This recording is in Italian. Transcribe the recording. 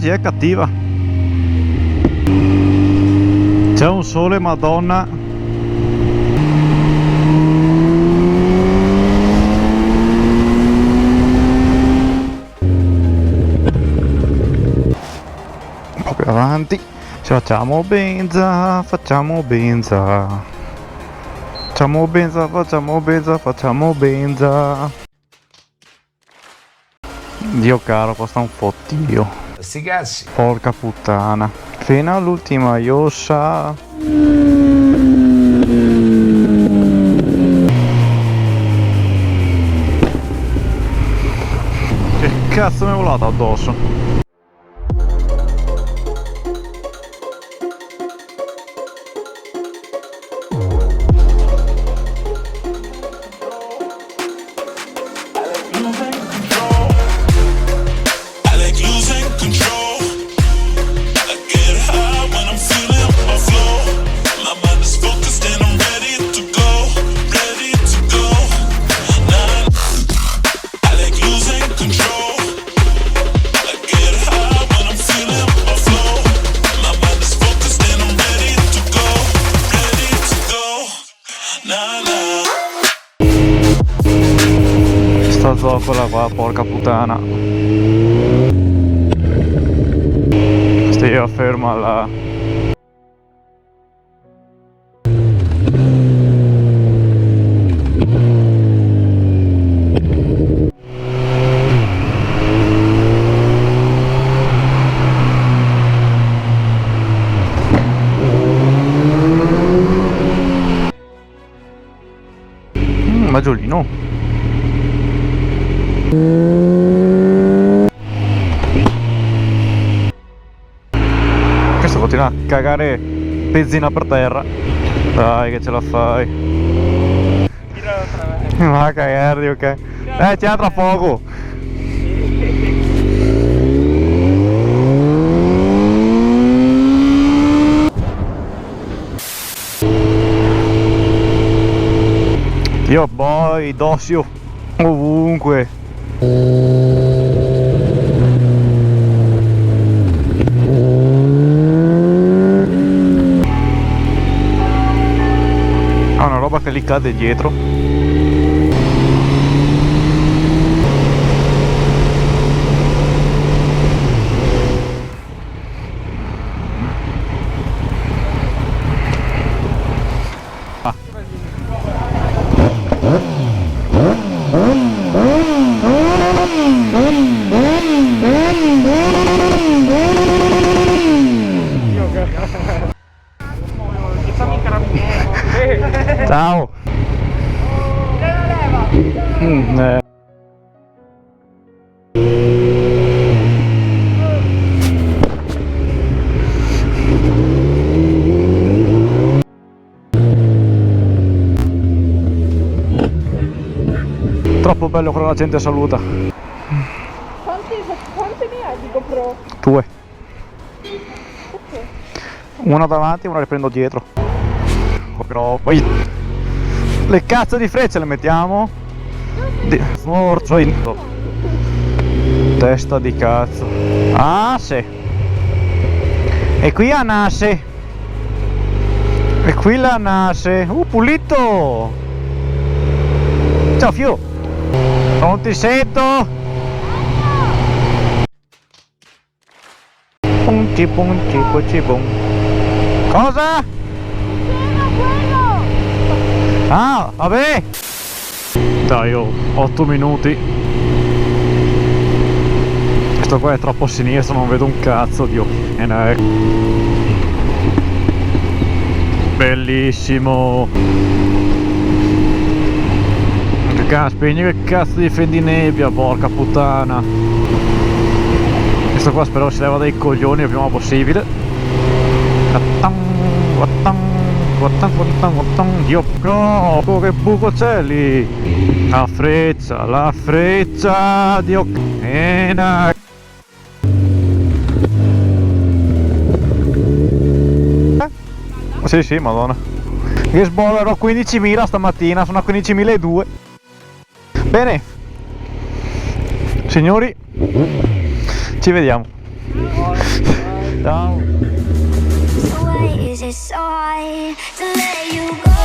oggi è cattiva. C'è un sole, madonna. Un po' più avanti. Facciamo benza, facciamo benza. Facciamo benza, facciamo benza, facciamo benza. Dio caro, costa un fottio. Sti cazzi. Porca puttana. Fino all'ultima iossa. Che cazzo mi è volato addosso? Sta zoccola qua, porca puttana. Stia ferma là. Maggiolino. Questo continua a cagare benzina per terra. Dai che ce la fai. Va a cagare, ok. Ti ha tra poco. Io poi dossio ovunque. Ha una roba che gli cade dietro. Ciao. Troppo bello quando la gente saluta. Quante ne hai di GoPro? 2. Ok. Una davanti e una le prendo dietro. Però poi le cazzo di frecce le mettiamo. Smorzo in testa di cazzo. Ah sì. E qui a Nase. E qui la Nase. Pulito. Ciao Fio. Non ti sento. Punti punti punti pum. Cosa? Ah, vabbè. Dai, 8 minuti. Questo qua è troppo a sinistra, non vedo un cazzo, Dio. Bellissimo. Spegni che cazzo di fendinebbia, porca puttana. Questo qua spero si leva dai coglioni il prima possibile. Dio, no, che buco c'è lì? La freccia, Dio. Sì, madonna. Che sbollo, ero a 15.000 stamattina, sono a 15.002. Bene, signori, ci vediamo. Ciao. So why is it so hard to let you go?